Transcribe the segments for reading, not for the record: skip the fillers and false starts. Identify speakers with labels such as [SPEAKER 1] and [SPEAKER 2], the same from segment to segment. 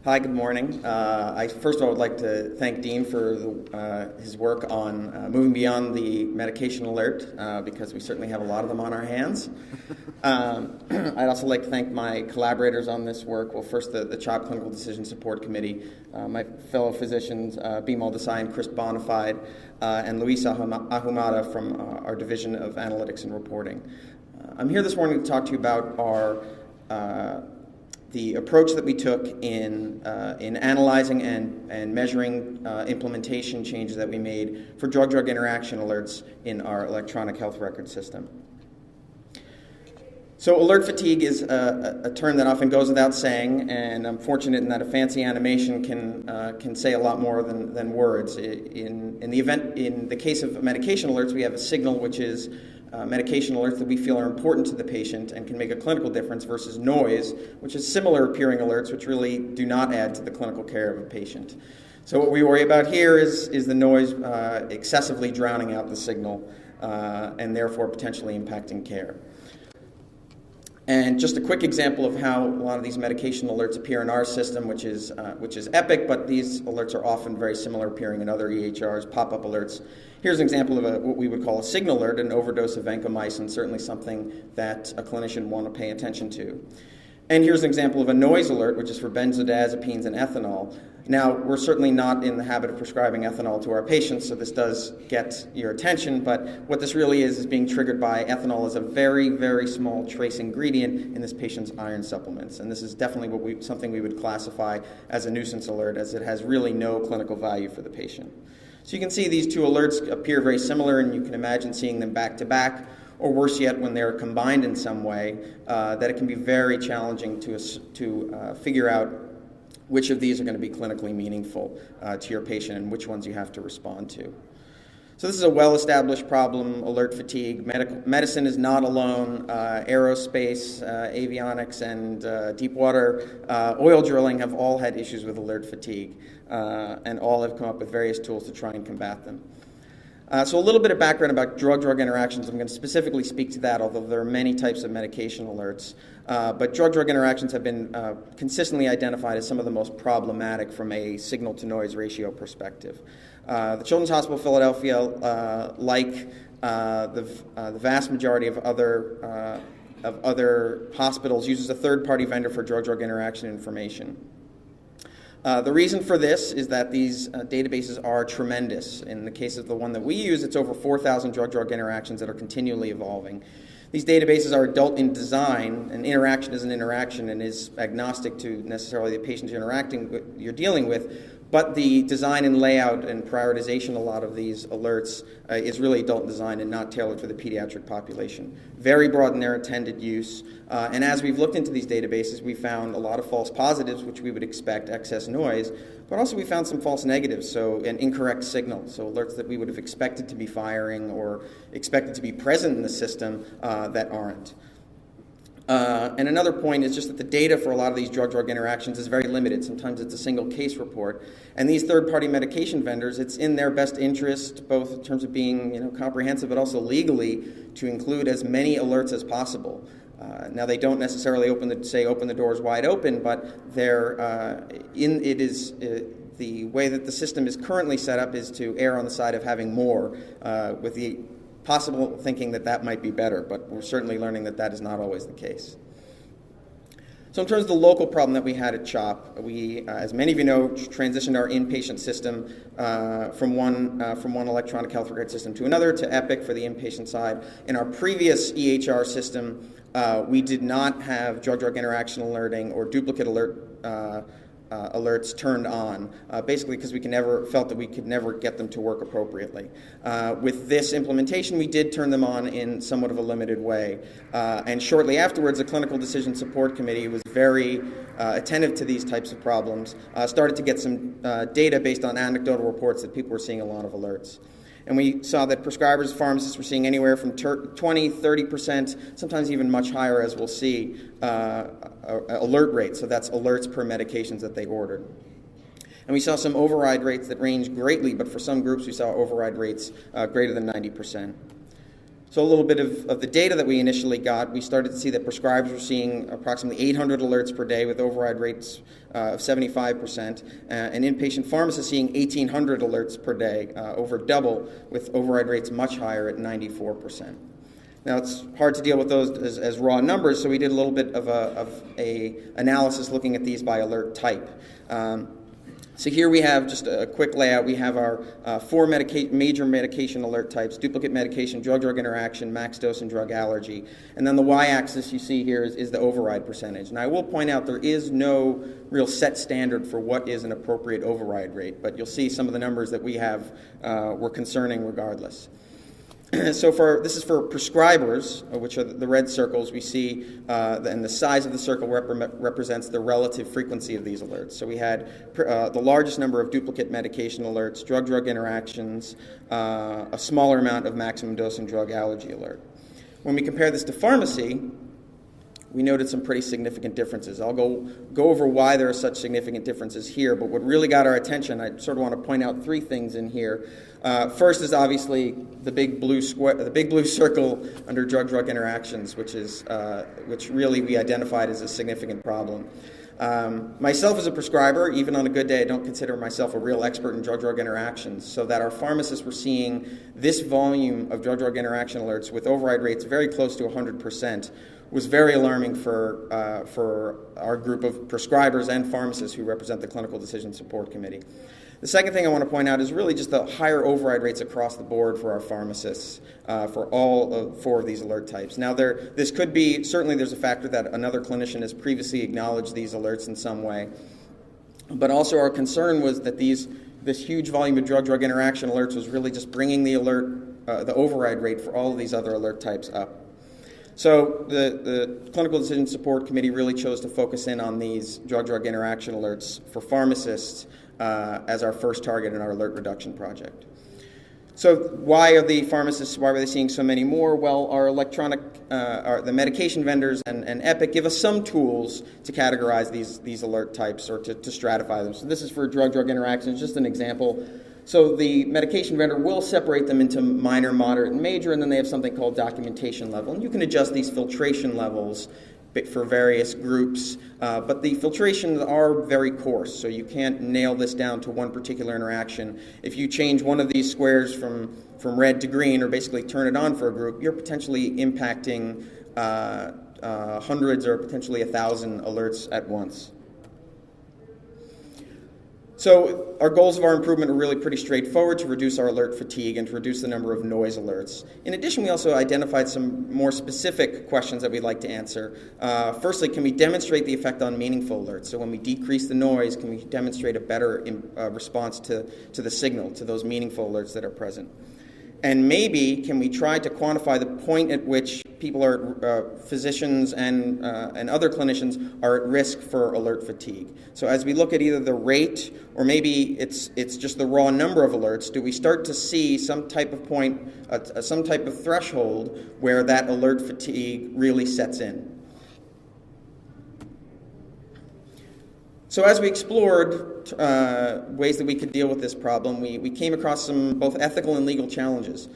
[SPEAKER 1] Hi, good morning. I first of all would like to thank Dean for his work on moving beyond the medication alert, because we certainly have a lot of them on our hands. I'd also like to thank my collaborators on this work. Well, first the CHOP Clinical Decision Support Committee, my fellow physicians, Bimal Desai and Chris Bonafide, and Luis Ahumada from our Division of Analytics and Reporting. I'm here this morning to talk to you about the approach that we took in analyzing and measuring implementation changes that we made for drug-drug interaction alerts in our electronic health record system. So alert fatigue is a term that often goes without saying, and I'm fortunate in that a fancy animation can say a lot more than words. In the case of medication alerts, we have a signal which is medication alerts that we feel are important to the patient and can make a clinical difference versus noise, which is similar appearing alerts which really do not add to the clinical care of a patient. So what we worry about here is the noise excessively drowning out the signal and therefore potentially impacting care. And just a quick example of how a lot of these medication alerts appear in our system, which is Epic, but these alerts are often very similar appearing in other EHRs, pop-up alerts. Here's an example of what we would call a signal alert, an overdose of vancomycin, certainly something that a clinician would want to pay attention to. And here's an example of a noise alert, which is for benzodiazepines and ethanol. Now, we're certainly not in the habit of prescribing ethanol to our patients, so this does get your attention, but what this really is being triggered by ethanol is a very, very small trace ingredient in this patient's iron supplements. And this is definitely something we would classify as a nuisance alert, as it has really no clinical value for the patient. So you can see these two alerts appear very similar, and you can imagine seeing them back to back, or worse yet, when they're combined in some way, that it can be very challenging to figure out which of these are going to be clinically meaningful to your patient and which ones you have to respond to. So this is a well-established problem, alert fatigue. Medicine is not alone. Aerospace, avionics, and deep water oil drilling have all had issues with alert fatigue, and all have come up with various tools to try and combat them. So a little bit of background about drug-drug interactions. I'm going to specifically speak to that, although there are many types of medication alerts. But drug-drug interactions have been consistently identified as some of the most problematic from a signal-to-noise ratio perspective. The Children's Hospital of Philadelphia, like the vast majority of other hospitals, uses a third-party vendor for drug-drug interaction information. The reason for this is that these databases are tremendous. In the case of the one that we use, it's over 4,000 drug-drug interactions that are continually evolving. These databases are adult in design, and interaction is an interaction and is agnostic to necessarily the patient you're dealing with, but the design and layout and prioritization of a lot of these alerts is really adult design and not tailored for the pediatric population. Very broad in their intended use, and as we've looked into these databases, we found a lot of false positives, which we would expect, excess noise, but also we found some false negatives, so an incorrect signal, so alerts that we would have expected to be firing or expected to be present in the system that aren't. And another point is just that the data for a lot of these drug-drug interactions is very limited. Sometimes it's a single case report. And these third-party medication vendors, it's in their best interest, both in terms of being comprehensive, but also legally, to include as many alerts as possible. Now, they don't necessarily open the doors wide open, but the way that the system is currently set up is to err on the side of having more, with the possible thinking that might be better, but we're certainly learning that is not always the case. So in terms of the local problem that we had at CHOP, we, as many of you know, transitioned our inpatient system from one electronic health record system to another, to Epic for the inpatient side. In our previous EHR system, we did not have drug-drug interaction alerting or duplicate alerts turned on, basically because we felt that we could never get them to work appropriately. With this implementation, we did turn them on in somewhat of a limited way. And shortly afterwards, the Clinical Decision Support Committee was very attentive to these types of problems, started to get some data based on anecdotal reports that people were seeing a lot of alerts. And we saw that prescribers, pharmacists were seeing anywhere from 20, 30%, sometimes even much higher, as we'll see, alert rates. So that's alerts per medications that they ordered. And we saw some override rates that range greatly, but for some groups we saw override rates greater than 90%. So a little bit of the data that we initially got, we started to see that prescribers were seeing approximately 800 alerts per day with override rates of 75%, and inpatient pharmacists seeing 1,800 alerts per day, over double, with override rates much higher at 94%. Now, it's hard to deal with those as raw numbers, so we did a little bit of a analysis looking at these by alert type. So here we have just a quick layout. We have our four major medication alert types: duplicate medication, drug-drug interaction, max dose, and drug allergy. And then the y-axis you see here is the override percentage. Now, I will point out there is no real set standard for what is an appropriate override rate, but you'll see some of the numbers that we have were concerning regardless. So this is for prescribers, which are the red circles we see, and the size of the circle represents the relative frequency of these alerts. So we had the largest number of duplicate medication alerts, drug-drug interactions, a smaller amount of maximum dose and drug allergy alert. When we compare this to pharmacy, we noted some pretty significant differences. I'll go over why there are such significant differences here, but what really got our attention, I sort of want to point out three things in here. First is obviously the big blue circle under drug-drug interactions, which really we identified as a significant problem. Myself as a prescriber, even on a good day, I don't consider myself a real expert in drug-drug interactions, so that our pharmacists were seeing this volume of drug-drug interaction alerts with override rates very close to 100% was very alarming for our group of prescribers and pharmacists who represent the Clinical Decision Support Committee. The second thing I want to point out is really just the higher override rates across the board for our pharmacists for all four of these alert types. Now, this could be, certainly there's a factor that another clinician has previously acknowledged these alerts in some way, but also our concern was that this huge volume of drug-drug interaction alerts was really just bringing the override rate for all of these other alert types up. So the Clinical Decision Support Committee really chose to focus in on these drug-drug interaction alerts for pharmacists as our first target in our alert reduction project. So why were they seeing so many more? Well, our the medication vendors and Epic give us some tools to categorize these alert types or to stratify them. So this is for drug-drug interactions, just an example. So the medication vendor will separate them into minor, moderate, and major, and then they have something called documentation level. And you can adjust these filtration levels for various groups, but the filtrations are very coarse, so you can't nail this down to one particular interaction. If you change one of these squares from red to green, or basically turn it on for a group, you're potentially impacting hundreds or potentially 1,000 alerts at once. So our goals of our improvement are really pretty straightforward: to reduce our alert fatigue and to reduce the number of noise alerts. In addition, we also identified some more specific questions that we'd like to answer. Firstly, can we demonstrate the effect on meaningful alerts? So when we decrease the noise, can we demonstrate a better response to the signal, to those meaningful alerts that are present? And maybe can we try to quantify the point at which people physicians and other clinicians are at risk for alert fatigue? So as we look at either the rate or maybe it's just the raw number of alerts, do we start to see some type of point, some type of threshold where that alert fatigue really sets in? So as we explored ways that we could deal with this problem, we came across some both ethical and legal challenges.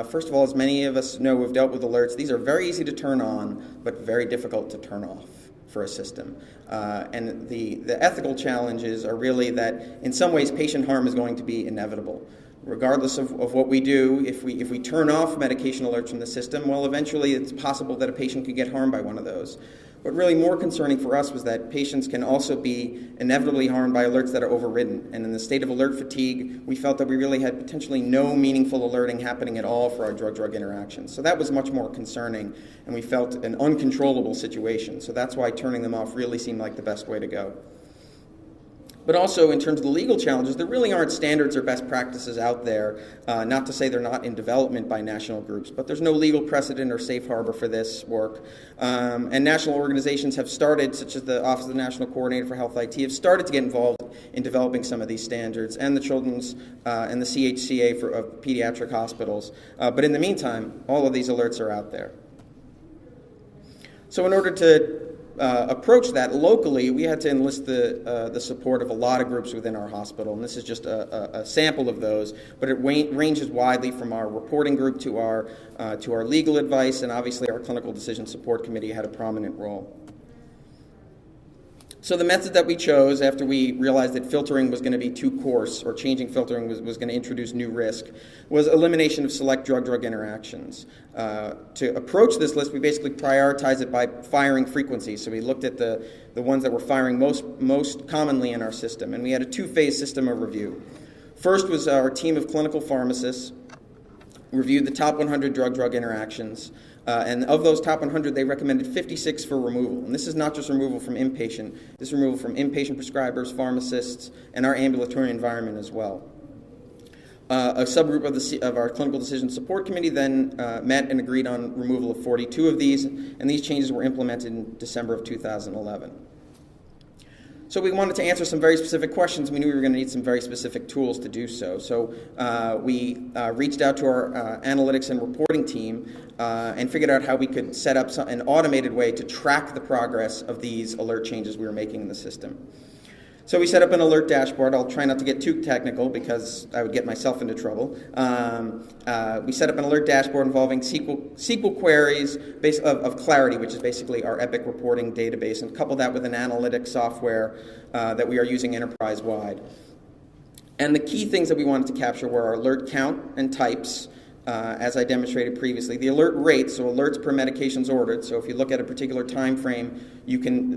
[SPEAKER 1] First of all, as many of us know who've dealt with alerts, these are very easy to turn on, but very difficult to turn off for a system. And the ethical challenges are really that in some ways patient harm is going to be inevitable. Regardless of what we do, if we turn off medication alerts from the system, well, eventually it's possible that a patient could get harmed by one of those. But really more concerning for us was that patients can also be inevitably harmed by alerts that are overridden. And in the state of alert fatigue, we felt that we really had potentially no meaningful alerting happening at all for our drug-drug interactions. So that was much more concerning, and we felt an uncontrollable situation. So that's why turning them off really seemed like the best way to go. But also, in terms of the legal challenges, there really aren't standards or best practices out there, not to say they're not in development by national groups, but there's no legal precedent or safe harbor for this work. And national organizations have started, such as the Office of the National Coordinator for Health IT, have started to get involved in developing some of these standards, and the Children's and the CHCA of pediatric hospitals. But in the meantime, all of these alerts are out there. So in order to approach that locally, we had to enlist the support of a lot of groups within our hospital, and this is just a sample of those, but it ranges widely from our reporting group to our legal advice, and obviously our clinical decision support committee had a prominent role. So the method that we chose after we realized that filtering was going to be too coarse, or changing filtering was going to introduce new risk, was elimination of select drug-drug interactions. To approach this list, we basically prioritized it by firing frequency. So we looked at the ones that were firing most commonly in our system, and we had a two-phase system of review. First was our team of clinical pharmacists reviewed the top 100 drug-drug interactions. And of those top 100, they recommended 56 for removal. And this is not just removal from inpatient. This is removal from inpatient prescribers, pharmacists, and our ambulatory environment as well. A subgroup of our clinical decision support committee then met and agreed on removal of 42 of these, and these changes were implemented in December of 2011. So we wanted to answer some very specific questions. We knew we were going to need some very specific tools to do so. So we reached out to our analytics and reporting team and figured out how we could set up an automated way to track the progress of these alert changes we were making in the system. So we set up an alert dashboard. I'll try not to get too technical because I would get myself into trouble. We set up an alert dashboard involving SQL queries of Clarity, which is basically our Epic reporting database, and coupled that with an analytics software that we are using enterprise-wide. And the key things that we wanted to capture were our alert count and types, as I demonstrated previously. The alert rate, so alerts per medications ordered. So if you look at a particular time frame,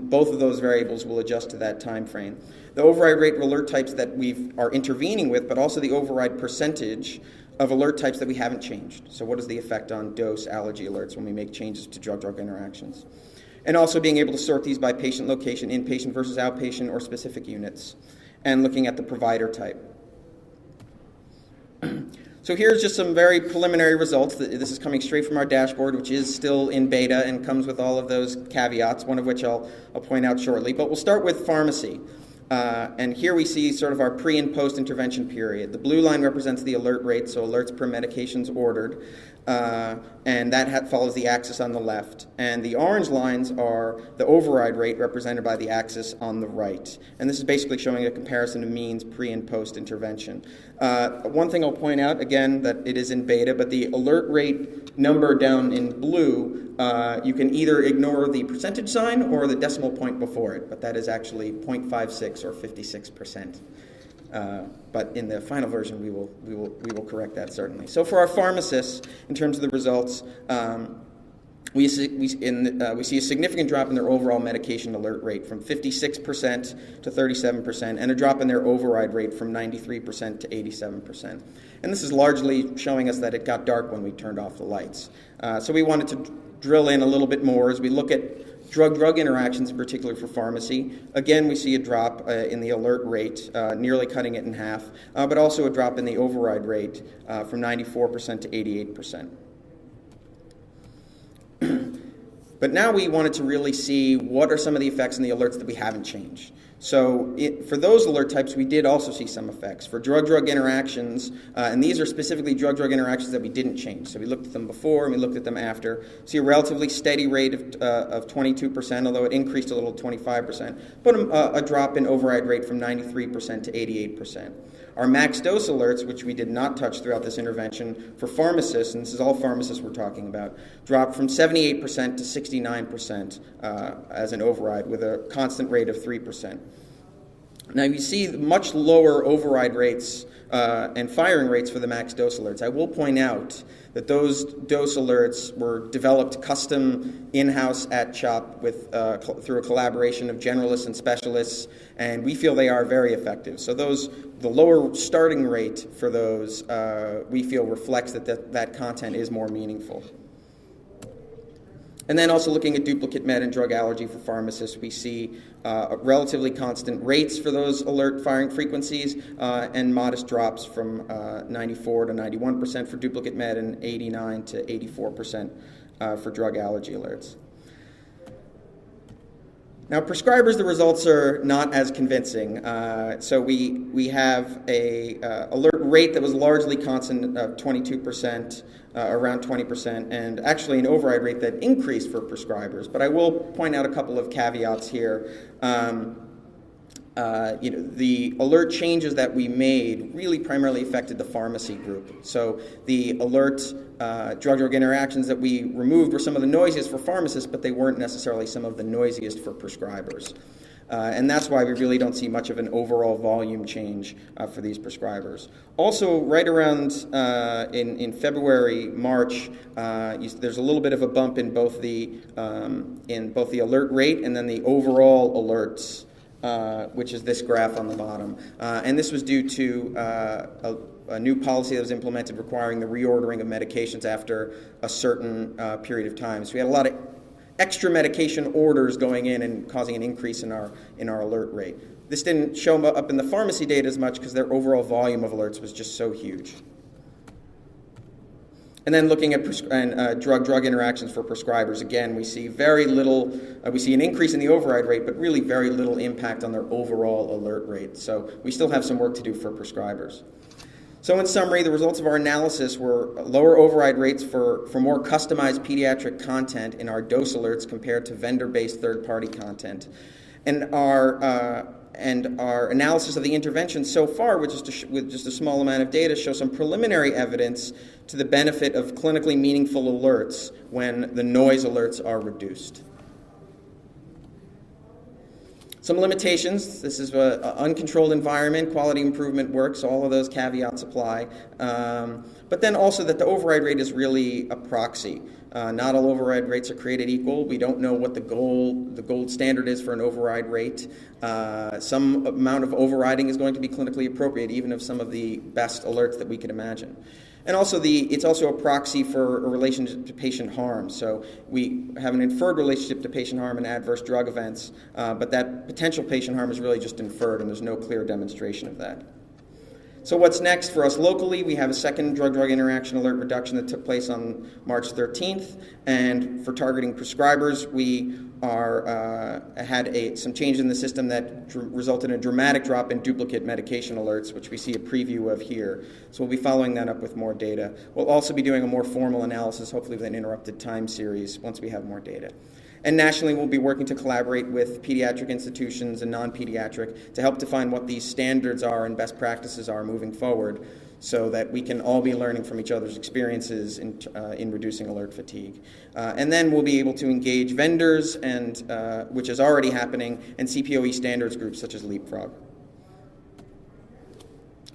[SPEAKER 1] both of those variables will adjust to that time frame. The override rate of alert types that we are intervening with, but also the override percentage of alert types that we haven't changed. So what is the effect on dose allergy alerts when we make changes to drug-drug interactions? And also being able to sort these by patient location, inpatient versus outpatient, or specific units, and looking at the provider type. So here's just some very preliminary results. This is coming straight from our dashboard, which is still in beta and comes with all of those caveats, one of which I'll point out shortly. But we'll start with pharmacy. And here we see sort of our pre- and post-intervention period. The blue line represents the alert rate, so alerts per medications ordered, and that follows the axis on the left. And the orange lines are the override rate represented by the axis on the right. And this is basically showing a comparison of means pre- and post-intervention. One thing I'll point out, again, that it is in beta, but the alert rate number down in blue, you can either ignore the percentage sign or the decimal point before it, but that is actually 0.56 or 56%. But in the final version, we will correct that certainly. So for our pharmacists, in terms of the results, we see a significant drop in their overall medication alert rate from 56% to 37%, and a drop in their override rate from 93% to 87%. And this is largely showing us that it got dark when we turned off the lights. So we wanted to drill in a little bit more as we look at drug-drug interactions, in particular for pharmacy. Again, we see a drop in the alert rate, nearly cutting it in half, but also a drop in the override rate from 94% to 88%. But now we wanted to really see what are some of the effects in the alerts that we haven't changed. So for those alert types, we did also see some effects. For drug-drug interactions, and these are specifically drug-drug interactions that we didn't change. So we looked at them before and we looked at them after. See a relatively steady rate of 22%, although it increased a little to 25%, but a drop in override rate from 93% to 88%. Our max dose alerts, which we did not touch throughout this intervention, for pharmacists, and this is all pharmacists we're talking about, dropped from 78% to 69% as an override with a constant rate of 3%. Now you see much lower override rates and firing rates for the max dose alerts. I will point out that those dose alerts were developed custom in-house at CHOP through a collaboration of generalists and specialists, and we feel they are very effective. So the lower starting rate for those, we feel reflects that content is more meaningful. And then also looking at duplicate med and drug allergy for pharmacists, we see relatively constant rates for those alert firing frequencies and modest drops from 94 to 91% for duplicate med and 89 to 84% for drug allergy alerts. Now, prescribers, the results are not as convincing. So we have a alert rate that was largely constant of 22%, around 20%, and actually an override rate that increased for prescribers. But I will point out a couple of caveats here. The alert changes that we made really primarily affected the pharmacy group. So the alert drug-drug interactions that we removed were some of the noisiest for pharmacists, but they weren't necessarily some of the noisiest for prescribers. And that's why we really don't see much of an overall volume change for these prescribers. Also, right around in February, March, there's a little bit of a bump in both the alert rate and then the overall alerts, which is this graph on the bottom. And this was due to a new policy that was implemented requiring the reordering of medications after a certain period of time. So we had a lot of extra medication orders going in and causing an increase in our alert rate. This didn't show up in the pharmacy data as much because their overall volume of alerts was just so huge. And then looking at drug-drug interactions for prescribers, again, we see very little, we see an increase in the override rate, but really very little impact on their overall alert rate. So we still have some work to do for prescribers. So in summary, the results of our analysis were lower override rates for more customized pediatric content in our dose alerts compared to vendor-based third-party content. And our analysis of the intervention so far, with just a small amount of data, shows some preliminary evidence to the benefit of clinically meaningful alerts when the noise alerts are reduced. Some limitations: this is an uncontrolled environment, quality improvement works, all of those caveats apply. But then also that the override rate is really a proxy. Not all override rates are created equal. We don't know what the gold standard is for an override rate. Some amount of overriding is going to be clinically appropriate, even of some of the best alerts that we could imagine. And also it's also a proxy for a relationship to patient harm. So we have an inferred relationship to patient harm and adverse drug events, but that potential patient harm is really just inferred, and there's no clear demonstration of that. So what's next for us locally? We have a second drug-drug interaction alert reduction that took place on March 13th, and for targeting prescribers, we had some change in the system that resulted in a dramatic drop in duplicate medication alerts, which we see a preview of here. So we'll be following that up with more data. We'll also be doing a more formal analysis, hopefully with an interrupted time series, once we have more data. And nationally, we'll be working to collaborate with pediatric institutions and non-pediatric to help define what these standards are and best practices are moving forward, so that we can all be learning from each other's experiences in reducing alert fatigue. And then we'll be able to engage vendors, and which is already happening, and CPOE standards groups such as Leapfrog.